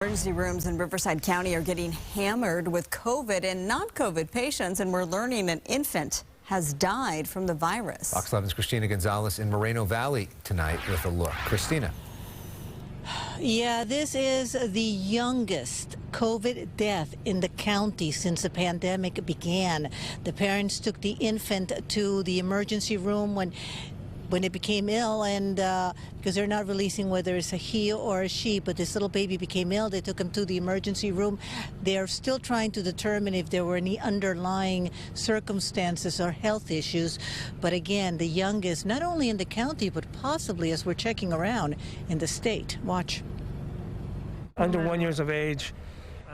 Emergency rooms in Riverside County are getting hammered with COVID and non-COVID patients, and we're learning an infant has died from the virus. Fox 11's Christina Gonzalez in Moreno Valley tonight with a look. Christina. Yeah, this is the youngest COVID death in the county since the pandemic began. The parents took the infant to the emergency room when it became ill, and because they're not releasing whether it's a he or a she, but this little baby became ill, they took him to the emergency room. They're still trying to determine if there were any underlying circumstances or health issues. But again, the youngest, not only in the county, but possibly, as we're checking around, in the state. Watch. Under 1 year of age.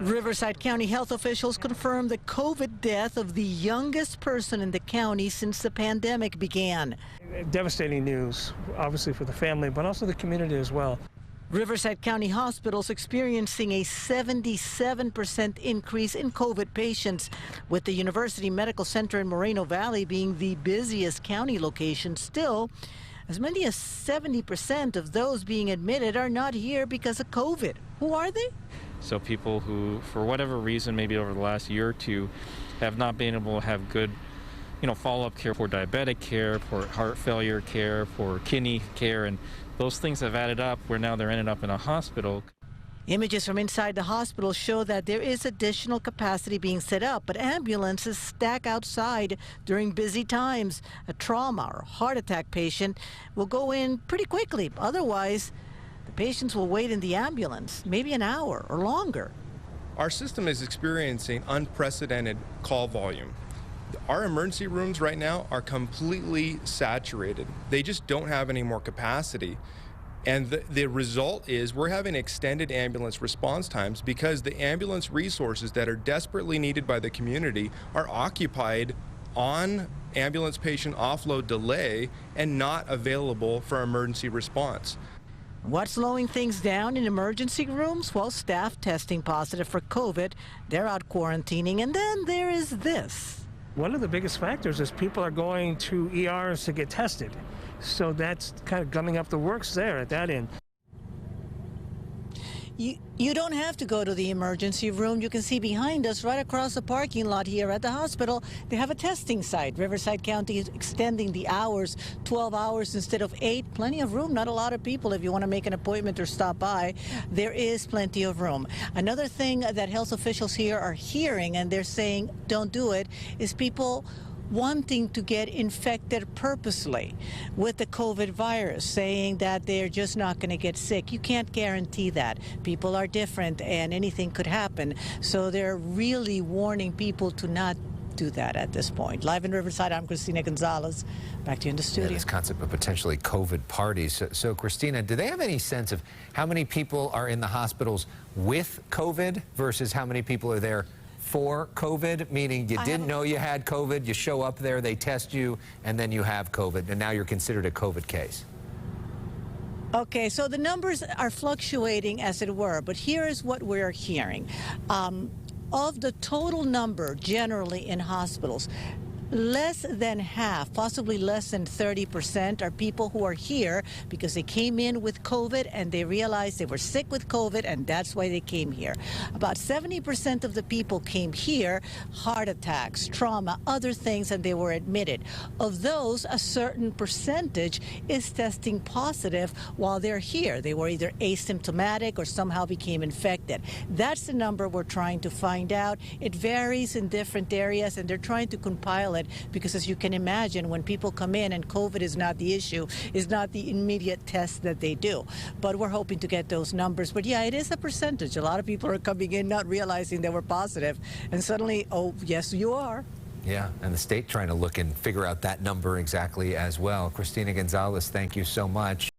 Riverside County health officials confirmed the COVID death of the youngest person in the county since the pandemic began. Devastating news, obviously for the family, but also the community as well. Riverside County hospitals experiencing a 77% increase in COVID patients, with the University Medical Center in Moreno Valley being the busiest county location. Still, as many as 70% of those being admitted are not here because of COVID. Who are they? So people who, for whatever reason, maybe over the last year or two, have not been able to have good, follow-up care for diabetic care, for heart failure care, for kidney care, and those things have added up where now they're ended up in a hospital. Images from inside the hospital show that there is additional capacity being set up, but ambulances stack outside during busy times. A trauma or heart attack patient will go in pretty quickly. Otherwise, the patients will wait in the ambulance, maybe an hour or longer. Our system is experiencing unprecedented call volume. Our emergency rooms right now are completely saturated. They just don't have any more capacity. And the result is we're having extended ambulance response times because the ambulance resources that are desperately needed by the community are occupied on ambulance patient offload delay and not available for emergency response. What's slowing things down in emergency rooms? Well, staff testing positive for COVID. They're out quarantining. And then there is this. One of the biggest factors is people are going to ERs to get tested. So that's kind of gumming up the works there at that end. You don't have to go to the emergency room. You can see behind us, right across the parking lot here at the hospital, they have a testing site. Riverside County is extending the hours, 12 hours instead of 8. Plenty of room, not a lot of people if you want to make an appointment or stop by. There is plenty of room. Another thing that health officials here are hearing, and they're saying don't do it, is people wanting to get infected purposely with the COVID virus, saying that they're just not going to get sick. You can't guarantee that. People are different and anything could happen. So they're really warning people to not do that at this point. Live in Riverside, I'm Christina Gonzalez. Back to you in the studio. This concept of potentially COVID parties. So Christina, do they have any sense of how many people are in the hospitals with COVID versus how many people are there for COVID, meaning you didn't know you had COVID, you show up there, they test you, and then you have COVID, and now you're considered a COVID case? Okay, so the numbers are fluctuating, as it were, but here is what we're hearing. Of the total number generally in hospitals, less than half, possibly less than 30%, are people who are here because they came in with COVID and they realized they were sick with COVID, and that's why they came here. About 70% of the people came here, heart attacks, trauma, other things, and they were admitted. Of those, a certain percentage is testing positive while they're here. They were either asymptomatic or somehow became infected. That's the number we're trying to find out. It varies in different areas, and they're trying to compile it because, as you can imagine, when people come in and COVID is not the issue, is not the immediate test that they do. But we're hoping to get those numbers. But yeah, it is a percentage. A lot of people are coming in not realizing they were positive, and suddenly, oh, yes, you are. Yeah, and the state trying to look and figure out that number exactly as well. Christina Gonzalez, thank you so much.